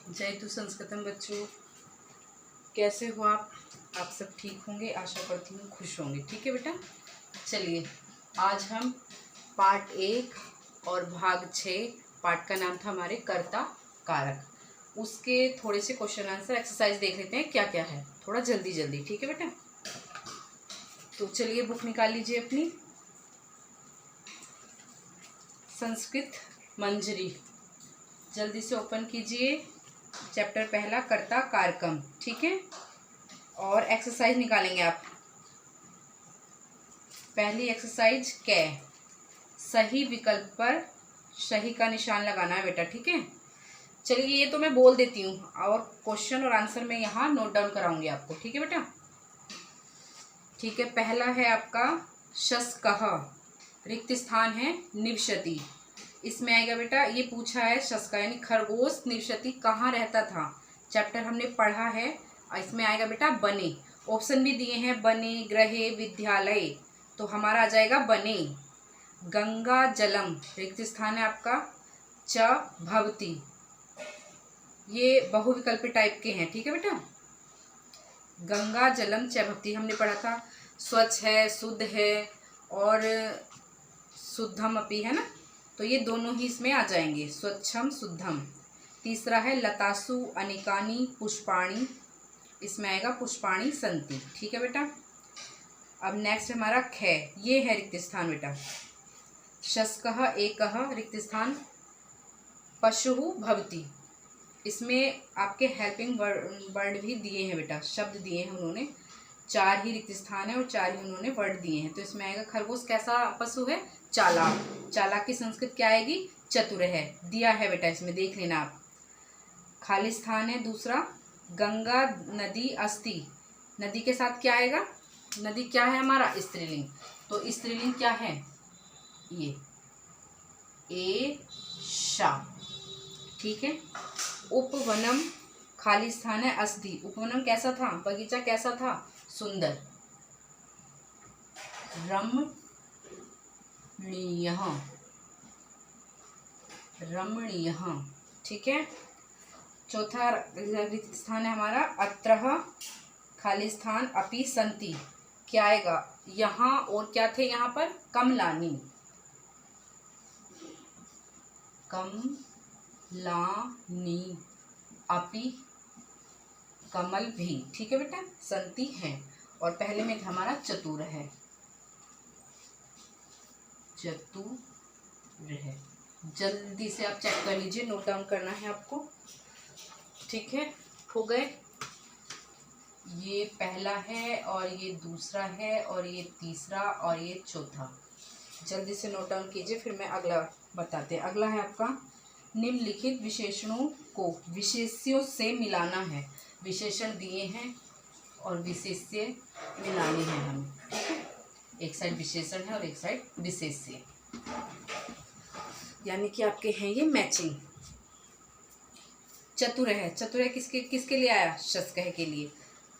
जयतु संस्कृतम बच्चों, कैसे हो आप सब ठीक होंगे, आशा करती हूँ खुश होंगे। ठीक है बेटा, चलिए आज हम पार्ट 1 और भाग 6, पार्ट का नाम था हमारे कर्ता कारक, उसके थोड़े से क्वेश्चन आंसर एक्सरसाइज देख लेते हैं क्या क्या है, थोड़ा जल्दी जल्दी। ठीक है बेटा, तो चलिए बुक निकाल लीजिए अपनी, संस्कृत मंजरी, जल्दी से ओपन कीजिए। चैप्टर पहला कर्ता कारकम, ठीक है। और एक्सरसाइज निकालेंगे आप। पहली एक्सरसाइज कै, सही विकल्प पर सही का निशान लगाना है बेटा, ठीक है। चलिए ये तो मैं बोल देती हूँ और क्वेश्चन और आंसर मैं यहाँ नोट डाउन कराऊंगी आपको, ठीक है बेटा। ठीक है, पहला है आपका शस्कः, रिक्त स्थान है निवसति। इसमें आएगा बेटा, ये पूछा है शस्का यानी खरगोश निवसति कहाँ रहता था, चैप्टर हमने पढ़ा है। इसमें आएगा बेटा बने, ऑप्शन भी दिए हैं बने, ग्रहे, विद्यालय, तो हमारा आ जाएगा बने। गंगा जलम, रिक्त स्थान है आपका च भवती, ये बहुविकल्पी टाइप के हैं, ठीक है बेटा। गंगा जलम च भवती हमने पढ़ा था, स्वच्छ है, शुद्ध है और शुद्धम अपि, है ना, तो ये दोनों ही इसमें आ जाएंगे, स्वच्छम शुद्धम। तीसरा है लतासु अनेकानि पुष्पाणि, इसमें आएगा पुष्पाणि संति, ठीक है बेटा। अब नेक्स्ट हमारा खे, ये है रिक्त स्थान बेटा। शस्कः एकः, रिक्त स्थान पशुः भवति, इसमें आपके हेल्पिंग वर्ड भी दिए हैं बेटा, शब्द दिए हैं उन्होंने, 4 ही रिक्त स्थान है और 4 ही उन्होंने वर्ड दिए हैं। तो इसमें आएगा खरगोश कैसा पशु है, चालाक, चालाक की संस्कृत क्या आएगी, चतुर है, दिया है बेटा, इसमें देख लेना आप। खाली स्थान है दूसरा, गंगा नदी अस्ति, नदी के साथ क्या आएगा, नदी क्या है हमारा स्त्रीलिंग, तो स्त्रीलिंग क्या है ये एषा, ठीक है। उपवनम, खाली स्थान है अस्ति, उपवनम कैसा था, बगीचा कैसा था, सुंदर। रमणीयः, रमणीयः, ठीक है। चौथा रिक्त स्थान है हमारा अत्रः, खाली स्थान अपि संति, क्या आएगा यहाँ, और क्या थे यहाँ पर, कमलानी, कमलानी अपि कमल भी, ठीक है बेटा, संति है। और पहले में हमारा चतुर है, चतुर है, जल्दी से आप चेक कर लीजिए, नोट डाउन करना है आपको, ठीक है। हो गए, ये पहला है और ये दूसरा है और ये तीसरा और ये चौथा, जल्दी से नोट डाउन कीजिए, फिर मैं अगला बताते हैं। अगला है आपका निम्नलिखित विशेषणों को विशेष्यों से मिलाना है, विशेषण दिए हैं और विशेष्य मिलाने हैं हमें, ठीक है। एक साइड विशेषण है और एक साइड विशेष्य, यानी कि आपके हैं ये मैचिंग। चतुर है, चतुर है किसके लिए आया, शस्कः के लिए,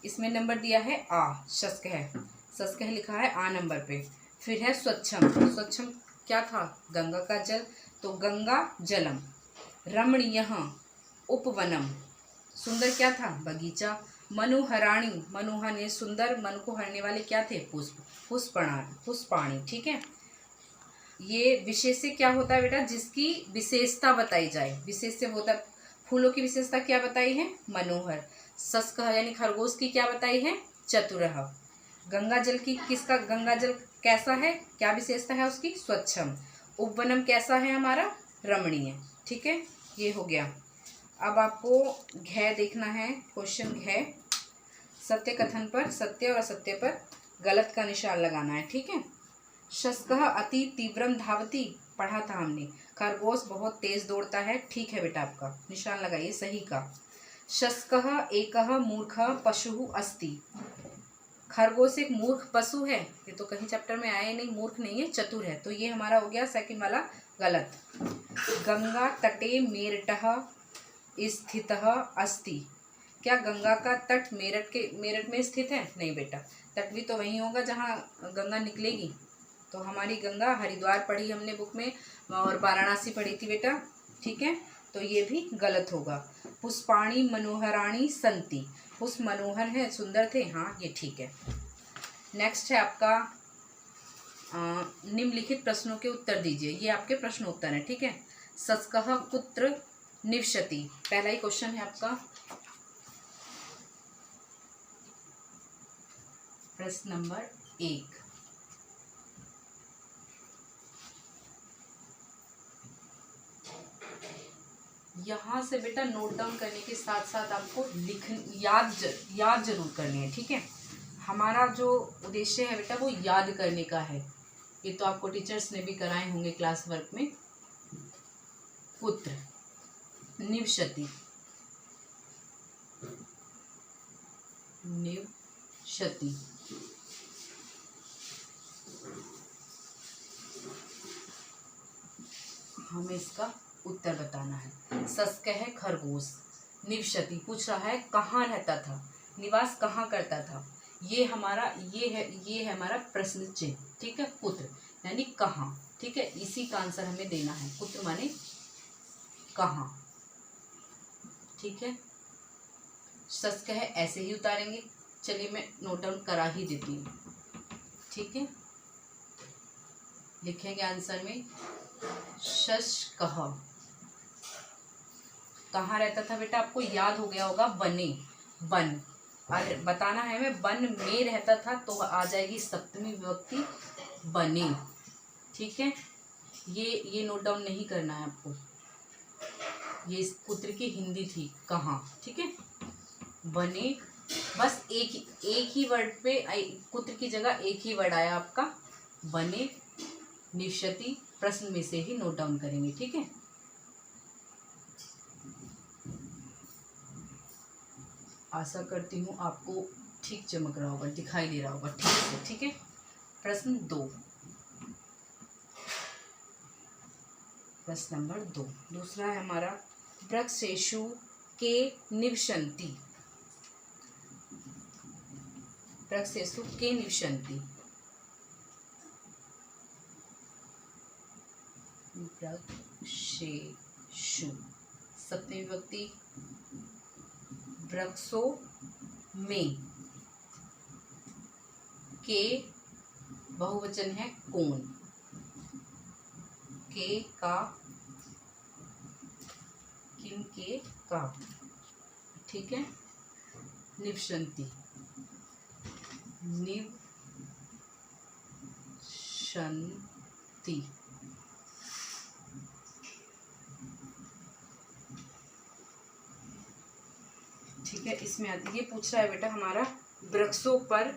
इसमें नंबर दिया है आ, शस्कः, शस्कः लिखा है आ नंबर पे। फिर है स्वच्छम, स्वच्छम क्या था, गंगा का जल, तो गंगा जलम। रमणीयः, उपवनम, सुंदर क्या था, बगीचा। मनोहराणी, मनोहर सुंदर, मन को हरने वाले क्या थे, पुष्प, पुष्पाणी, ठीक है। ये विशेष्य क्या होता है बेटा, जिसकी विशेषता बताई जाए, विशेष्य होता, फूलों की विशेषता क्या बताई है, मनोहर। शस्कः यानी खरगोश की क्या बताई है, चतुरः। गंगा जल की, किसका गंगा जल कैसा है, क्या विशेषता है उसकी, स्वच्छम। उपवनम कैसा है हमारा, रमणीय, ठीक है। ये हो गया। अब आपको घ देखना है, क्वेश्चन घ, सत्य कथन पर सत्य और असत्य पर गलत का निशान लगाना है, ठीक है। शस्कः अति तीव्रम धावती, पढ़ा था हमने, खरगोश बहुत तेज दौड़ता है, ठीक है बेटा, आपका निशान लगाइए सही का। शस्कः एकः मूर्खः पशुः अस्ति, खरगोश एक मूर्ख पशु है, ये तो कहीं चैप्टर में आया नहीं, मूर्ख नहीं है, चतुर है, तो ये हमारा हो गया सेकंड वाला गलत। गंगा तटे मेरठः स्थितः अस्ति, क्या गंगा का तट मेरठ में स्थित है, नहीं बेटा, तट भी तो वहीं होगा जहाँ गंगा निकलेगी, तो हमारी गंगा हरिद्वार पढ़ी हमने बुक में और वाराणसी पढ़ी थी बेटा, ठीक है। तो ये भी गलत होगा। पुष्पाणि मनोहराणि सन्ति, पुष्प मनोहर है, सुंदर थे, हाँ ये ठीक है। नेक्स्ट है आपका निम्नलिखित प्रश्नों के उत्तर दीजिए। ये आपके प्रश्न उत्तर है, ठीक है। सस्कः कुत्र निवसति, पहला ही क्वेश्चन है आपका। प्रश्न नंबर 1, यहाँ से बेटा नोट डाउन करने के साथ साथ आपको याद जरूर करनी है, ठीक है। हमारा जो उद्देश्य है बेटा वो याद करने का है। ये तो आपको टीचर्स ने भी कराए होंगे क्लास वर्क में। पुत्र निवसति, निवसति, हमें इसका उत्तर बताना है। सस्क है खरगोश, निवसति पूछ रहा है कहाँ रहता था, निवास कहाँ करता था। ये है हमारा प्रश्न चिन्ह, ठीक है। पुत्र यानी कहाँ, ठीक है, इसी का आंसर हमें देना है। पुत्र माने कहाँ, ठीक है। सस्क है ऐसे ही उतारेंगे। चलिए मैं नोट डाउन करा ही देती हूँ, ठीक है। लिखेंगे आंसर में शस्कः, कहाँ रहता था बेटा, आपको याद हो गया होगा, बने, बन, और बताना है हमें वन में रहता था तो आ जाएगी सप्तमी विभक्ति बने, ठीक है। ये नोट डाउन नहीं करना है आपको, ये इस पुत्र की हिंदी थी कहाँ, ठीक है। बने, बस एक ही वर्ड पे पुत्र की जगह एक ही वर्ड आया आपका, बने, निवसति, प्रश्न में से ही नोट डाउन करेंगे, ठीक है। आशा करती हूँ आपको ठीक चमक रहा होगा, दिखाई दे रहा होगा ठीक से, ठीक है। प्रश्न 2, प्रश्न नंबर 2 दूसरा है हमारा वृक्षेषु के निवसन्ति, वृक्षेषु के निवसन्ति, वृक्षेषु सप्तमी विभक्ति, वृक्षों में, के बहुवचन है कौन, के का, किन के का, ठीक है। निवसन्ति, निवसन्ति, ठीक है। इसमें ये पूछ रहा है बेटा हमारा वृक्षों पर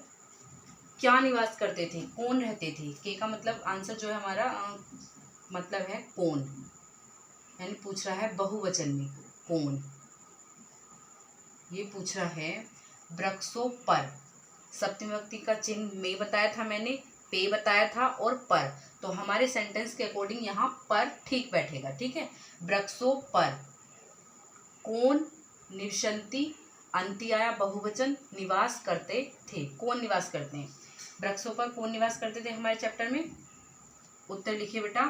क्या निवास करते थे, कौन रहते थे। के का मतलब आंसर जो है हमारा मतलब है कौन, यानी पूछ रहा है बहुवचन में कौन। ये पूछ रहा है वृक्षों पर, सप्तमी विभक्ति का चिन्ह में बताया था मैंने, पे बताया था और पर, तो हमारे सेंटेंस के अकॉर्डिंग यहाँ पर ठीक बैठेगा, ठीक है। वृक्षों पर कौन निवसन्ति, अंति आया बहुवचन, निवास करते थे, कौन निवास करते हैं, वृक्षों पर कौन निवास करते थे हमारे चैप्टर में। उत्तर लिखिए बेटा।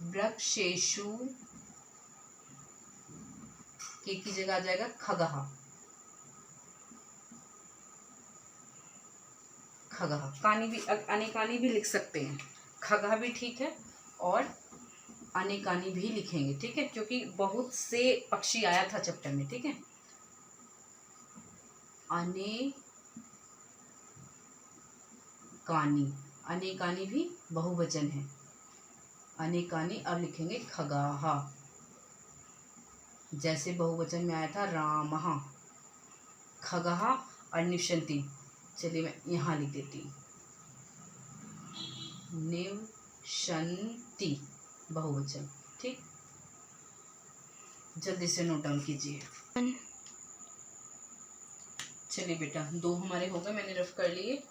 वृक्षेषु के की जगह आ जाएगा खगः, खगः, कानी भी अनेकानी भी लिख सकते हैं, खगः भी ठीक है और अनेकानी भी लिखेंगे, ठीक है, क्योंकि बहुत से पक्षी आया था चैप्टर में, ठीक है। अनेकानी, अनेकानी भी बहुवचन है, अनेकानी, अब लिखेंगे खगाः, जैसे बहुवचन में आया था रामः, खगाः और निवसन्ति। चलिए मैं यहाँ लिख देती हूँ, निवसन्ति बहुवचन, ठीक। जल्दी से नोट डाउन कीजिए। चलिए बेटा 2 हमारे हो गए, मैंने रफ कर लिए।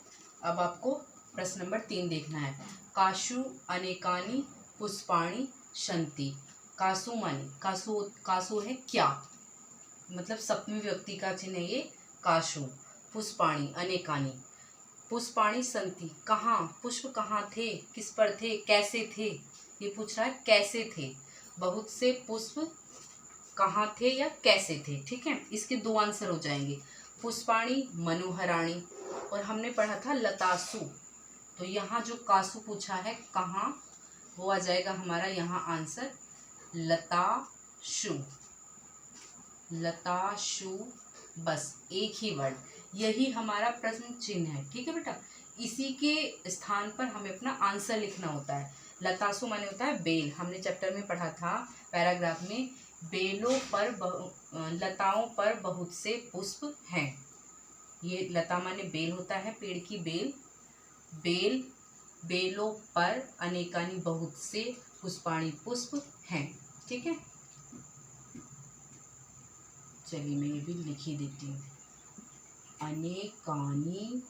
अब आपको प्रश्न नंबर 3 देखना है। काशु अनेकानि पुष्पाणि सन्ति, कासु माने, कासु है क्या, मतलब सप्तमी विभक्ति का चिन्ह है ये काशु, पुष्पाणि अनेकानि, पुष्पाणि सन्ति, कहाँ पुष्प कहाँ थे, किस पर थे, कैसे थे, ये पूछ रहा है कैसे थे, बहुत से पुष्प कहाँ थे या कैसे थे। ठीक है, इसके दो आंसर हो जाएंगे, पुष्पाणि मनोहराणि, और हमने पढ़ा था लतासु, तो यहाँ जो कासु पूछा है कहाँ, वो आ जाएगा हमारा यहाँ आंसर लताशु, लताशु, बस एक ही वर्ड, यही हमारा प्रश्न चिन्ह है। ठीक है बेटा, इसी के स्थान पर हमें अपना आंसर लिखना होता है। लतासु माने होता है बेल, हमने चैप्टर में पढ़ा था पैराग्राफ में, बेलों पर लताओं पर बहुत से पुष्प हैं। ये लता माने बेल होता है, पेड़ की बेल, बेल, बेलों पर अनेकानी बहुत से, पुष्पाणि पुष्प हैं। ठीक है, चलिए मैं ये भी लिख ही देती हूँ, अनेकानी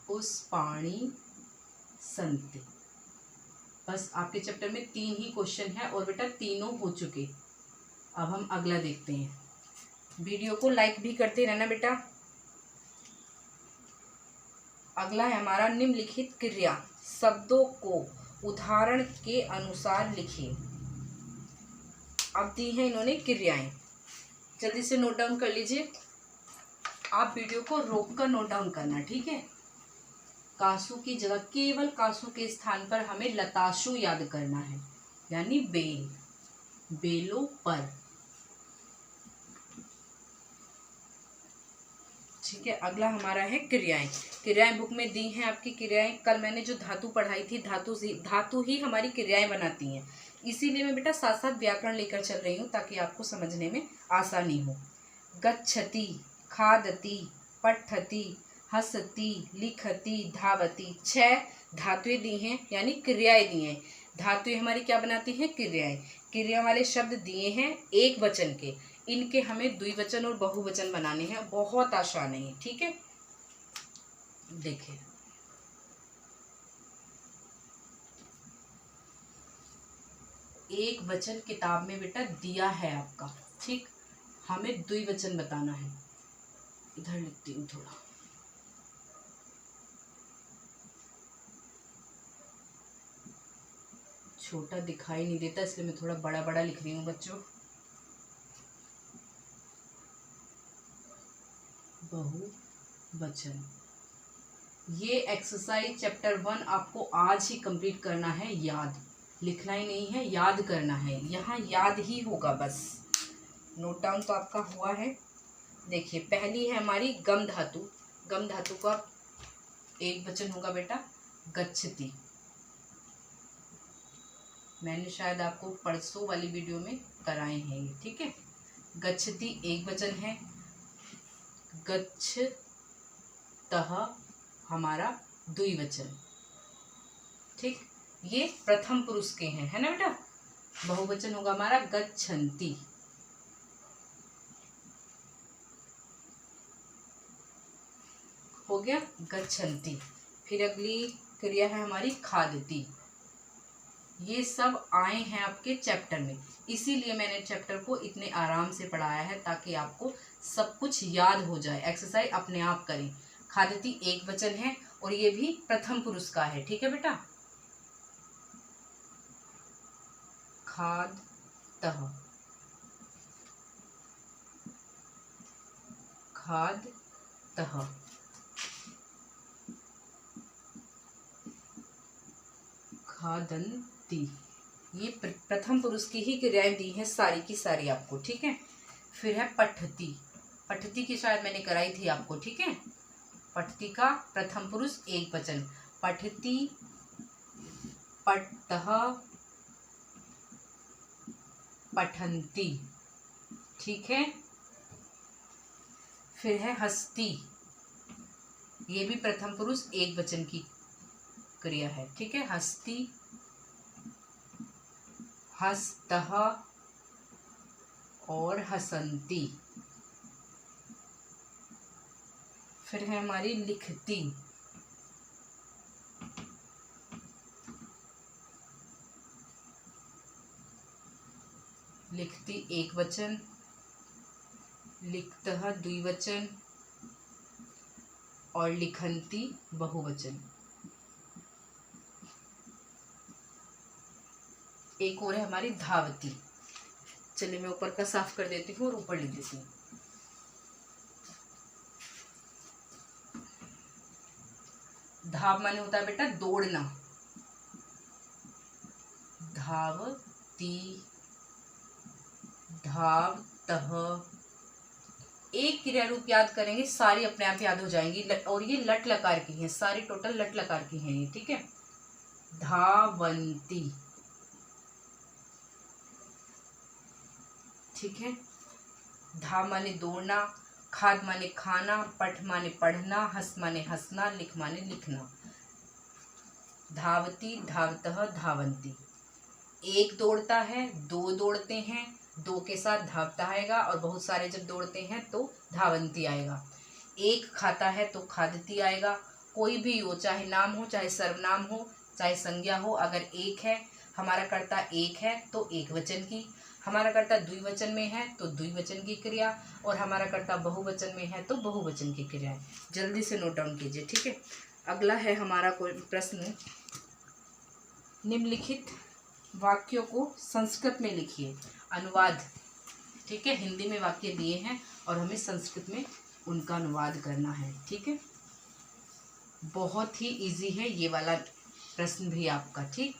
पुष्पाणि सन्ति। बस आपके चैप्टर में 3 ही क्वेश्चन है और बेटा तीनों हो चुके। अब हम अगला देखते हैं, वीडियो को लाइक भी करते रहना बेटा। अगला है हमारा निम्नलिखित क्रिया, शब्दों को उदाहरण के अनुसार लिखिए। अब दी हैं इन्होंने क्रियाएं, जल्दी से नोट डाउन कर लीजिए। आप वीडियो को रोक कर नोट डाउन करना, ठीक है। कासु की जगह, केवल कासु के स्थान पर हमें लताशु याद करना है, यानी बेल, बेलों पर। ठीक है, अगला हमारा है क्रियाएं। क्रियाएं बुक में दी हैं आपकी क्रियाएं। कल मैंने जो धातु पढ़ाई थी, धातु ही हमारी क्रियाएं बनाती हैं, इसीलिए मैं बेटा साथ साथ व्याकरण लेकर चल रही हूँ ताकि आपको समझने में आसानी हो। गच्छति, खादति, पठति, हसति, लिखति, धावति, 6 धातुएं दी हैं, यानी क्रियाएं दी हैं। धातुएं हमारी क्या बनाती हैं, क्रियाएं। क्रिया वाले शब्द दिए हैं एक वचन के, इनके हमें द्विवचन और बहुवचन बनाने हैं, बहुत आसान है। ठीक है, देखिए एक वचन किताब में बेटा दिया है आपका, ठीक, हमें द्विवचन बताना है। इधर लिखती हूँ थोड़ा, छोटा दिखाई नहीं देता इसलिए मैं थोड़ा बड़ा बड़ा लिख रही हूँ बच्चों। बहुवचन, ये एक्सरसाइज चैप्टर 1 आपको आज ही कंप्लीट करना है, याद, लिखना ही नहीं है, याद करना है। यहाँ याद ही होगा बस, नोट डाउन तो आपका हुआ है। देखिए पहली है हमारी गम धातु, गम धातु का एक वचन होगा बेटा गच्छति। मैंने शायद आपको परसों वाली वीडियो में कराए हैं ये, ठीक है। गच्छति एक वचन है, गच्छतः हमारा द्विवचन, ठीक, ये प्रथम पुरुष के हैं, है ना बेटा। बहुवचन होगा हमारा गच्छन्ति। हो गया गच्छन्ति। फिर अगली क्रिया है हमारी खादति। ये सब आए हैं आपके चैप्टर में, इसीलिए मैंने चैप्टर को इतने आराम से पढ़ाया है ताकि आपको सब कुछ याद हो जाए। एक्सरसाइज अपने आप करें। खादति एक वचन है और ये भी प्रथम पुरुष का है, ठीक है बेटा। खादतः, खादतः, खादन्ति, ये प्रथम पुरुष की ही क्रियाएं दी हैं सारी की सारी आपको, ठीक है। फिर है पठति, पठति की शायद मैंने कराई थी आपको, ठीक है। पठति का प्रथम पुरुष एक वचन, पठति, पठतः, पठन्ति, ठीक है। फिर है हस्ति, ये भी प्रथम पुरुष एक वचन की क्रिया है, ठीक है। हस्ति, हस्तः और हसन्ति। फिर है हमारी लिखती, लिखती एक वचन, लिखतः द्विवचन और लिखन्ति बहुवचन। एक और है हमारी धावती। चलिए मैं ऊपर का साफ कर देती हूँ और ऊपर लिख देती हूँ। धाव माने होता है बेटा दौड़ना, धावती, धावतः। एक क्रिया रूप याद करेंगे, सारी अपने आप याद हो जाएंगी। और ये लट लकार की हैं, सारी टोटल लट लकार की हैं ये, ठीक है। धावंती, ठीक है। धा माने दौड़ना, खाद माने खाना, पठ माने पढ़ना, हस माने हंसना, लिख माने लिखना। धावती, धावतः, धावंती। एक दौड़ता है, दो दौड़ते हैं, दो के साथ धावता आएगा, और बहुत सारे जब दौड़ते हैं तो धावंती आएगा। एक खाता है तो खादती आएगा। कोई भी हो, चाहे नाम हो, चाहे सर्वनाम हो, चाहे संज्ञा हो, अगर एक है, हमारा कर्ता एक है तो एक वचन की, हमारा कर्ता द्विवचन में है तो द्विवचन की क्रिया, और हमारा कर्ता बहुवचन में है तो बहुवचन की क्रिया। जल्दी से नोट डाउन कीजिए, ठीक है। अगला है हमारा कोई प्रश्न, निम्नलिखित वाक्यों को संस्कृत में लिखिए, अनुवाद, ठीक है। हिंदी में वाक्य दिए हैं और हमें संस्कृत में उनका अनुवाद करना है, ठीक है। बहुत ही इजी है ये वाला प्रश्न भी आपका, ठीक।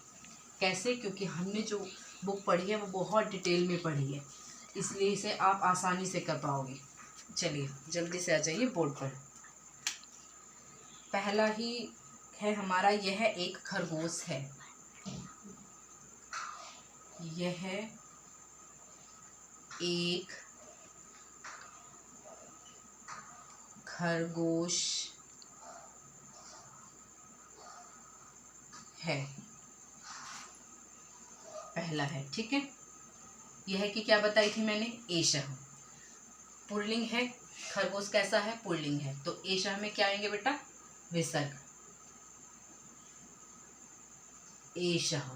कैसे? क्योंकि हमने जो बुक पढ़ी है वो बहुत डिटेल में पढ़ी है, इसलिए इसे आप आसानी से कर पाओगे। चलिए जल्दी से आ जाइए बोर्ड पर। पहला ही है हमारा, यह एक खरगोश है। यह एक खरगोश है, पहला है, ठीक है। यह की क्या बताई थी मैंने? एषः। पुल्लिंग है, खरगोश कैसा है? पुल्लिंग है, तो एषः में क्या आएंगे बेटा? विसर्ग, एषः,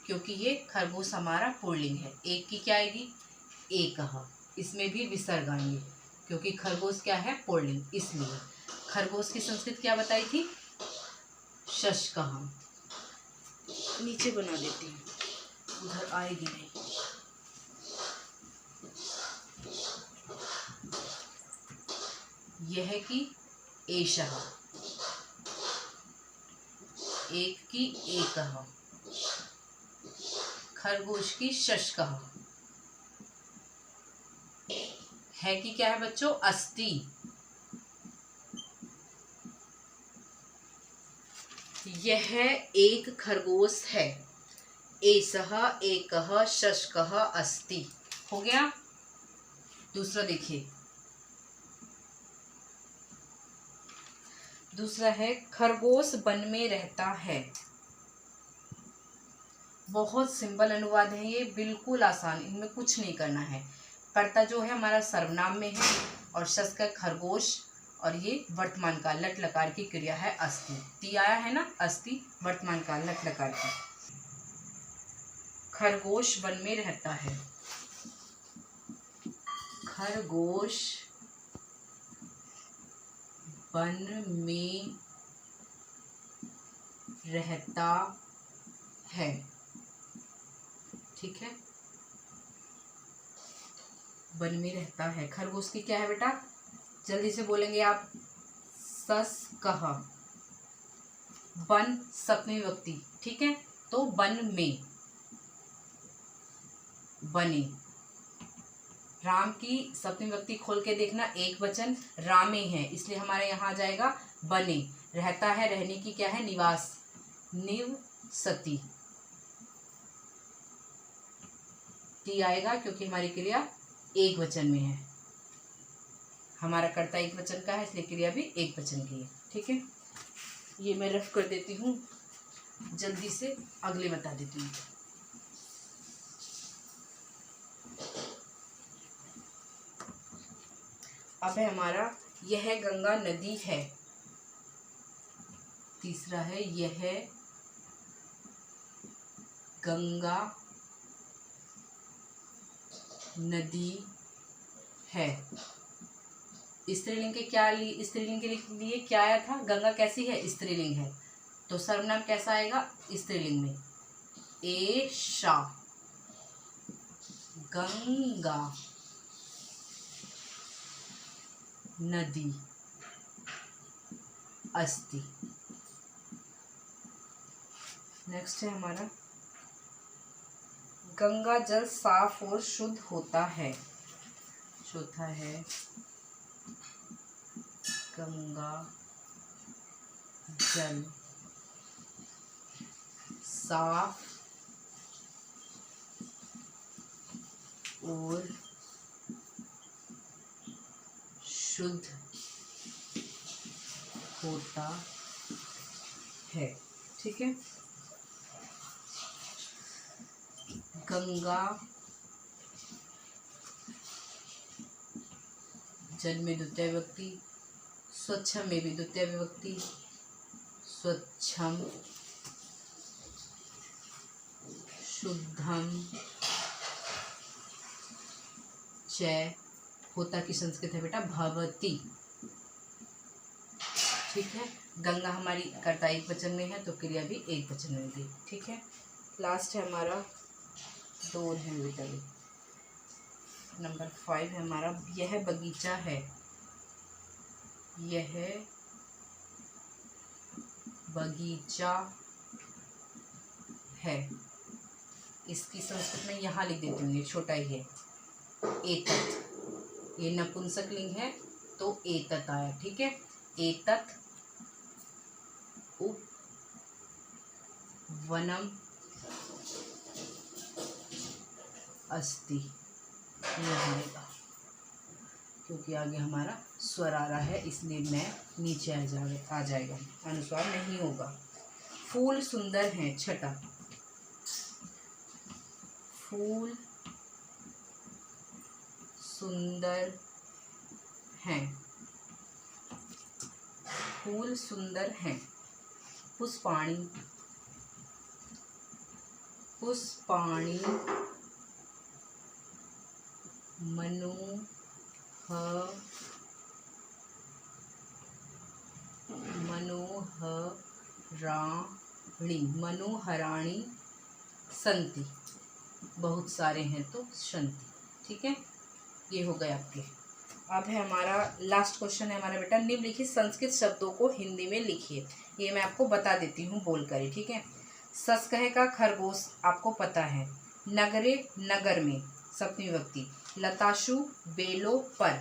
क्योंकि ये खरगोश हमारा पुल्लिंग है। एक की क्या आएगी? एकः, इसमें भी विसर्ग आएंगे क्योंकि खरगोश क्या है? पुल्लिंग, इसलिए। खरगोश की संस्कृत क्या बताई थी? शशकः। नीचे बना देती हूँ, उधर आएगी नहीं। यह की एषः, एक की एकः, खरगोश की शशकः। है कि क्या है बच्चों? अस्ति। यह एक खरगोश है। एषः एकः शशकः अस्ति, हो गया। दूसरा देखिए, दूसरा है खरगोश वन में रहता है। बहुत सिंपल अनुवाद है ये, बिल्कुल आसान, इनमें कुछ नहीं करना है। कर्ता जो है हमारा सर्वनाम में है, और शश का खरगोश, और ये वर्तमान काल लट लकार की क्रिया है अस्ति। ती आया है ना, अस्ति वर्तमान काल लट लकार की। खरगोश वन में रहता है, खरगोश वन में रहता है, ठीक है। वन में रहता है, खरगोश की क्या है बेटा? जल्दी से बोलेंगे आप, शशकः। वन सप्तमी विभक्ति, ठीक है, तो वन में, बने। राम की सप्तमी विभक्ति खोल के देखना, एक वचन, रामे है, इसलिए हमारे यहाँ आ जाएगा बने। रहता है, रहने की क्या है? निवास, निवसति। टी आएगा क्योंकि हमारी क्रिया एक वचन में है, हमारा कर्ता एक वचन का है, इसलिए क्रिया भी एक वचन की है, ठीक है। ये मैं रफ कर देती हूँ, जल्दी से अगले बता देती हूँ। अब है हमारा, यह गंगा नदी है। तीसरा है, यह गंगा नदी है। स्त्रीलिंग के क्या स्त्रीलिंग के लिए क्या आया था? गंगा कैसी है? स्त्रीलिंग है। तो सर्वनाम कैसा आएगा स्त्रीलिंग में? एषा गंगा नदी अस्ति। नेक्स्ट है हमारा, गंगा जल साफ और शुद्ध होता है। चौथा है, गंगा जल साफ और शुद्ध होता है। ठीक है, गंगा जल में द्वितीय विभक्ति, स्वच्छम में भी द्वितीय विभक्ति, स्वच्छम, शुद्धम च, होता की संस्कृत है बेटा भवती। ठीक है, गंगा हमारी कर्ता एक वचन में है तो क्रिया भी एक वचन में होगी। ठीक है, लास्ट है हमारा 2 है बेटा, नंबर 5 है हमारा, यह बगीचा है। यह बगीचा है, इसकी संस्कृत में यहाँ लिख देती हूँ, ये छोटा ही है, एतत्। ये नपुंसकलिंग है तो एतत् आया। ठीक है, एतत् उपवनम अस्ति, ये आएगा क्योंकि आगे हमारा स्वर आ रहा है इसलिए मैं नीचे आ जाएगा, अनुस्वार नहीं होगा। फूल सुंदर हैं, छठा, फूल सुंदर हैं, फूल सुंदर हैं। पुष्पाणि, पुष्पाणि मनोहराणि संति, बहुत सारे हैं तो संति। ठीक है, ये हो गए आपके। अब है हमारा लास्ट क्वेश्चन है हमारा बेटा, निम्नलिखित संस्कृत शब्दों को हिंदी में लिखिए। ये मैं आपको बता देती हूँ बोलकर ही। ठीक है, सस्कह का खरगोश आपको पता है, नगरे नगर में सप्तमी विभक्ति, लताशु बेलों पर,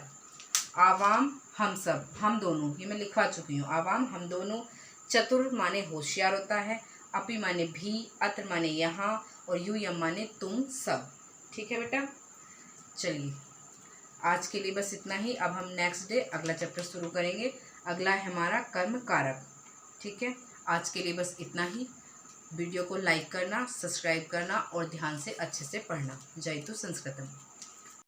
आवाम हम सब, हम दोनों, ये मैं लिखवा चुकी हूँ, आवाम हम दोनों, चतुर माने होशियार होता है, अपि माने भी, अत्र माने यहाँ, और यूयम माने तुम सब। ठीक है बेटा, चलिए आज के लिए बस इतना ही। अब हम नेक्स्ट डे अगला चैप्टर शुरू करेंगे, अगला है हमारा कर्म कारक। ठीक है, आज के लिए बस इतना ही। वीडियो को लाइक करना, सब्सक्राइब करना और ध्यान से अच्छे से पढ़ना। जयतु संस्कृतम।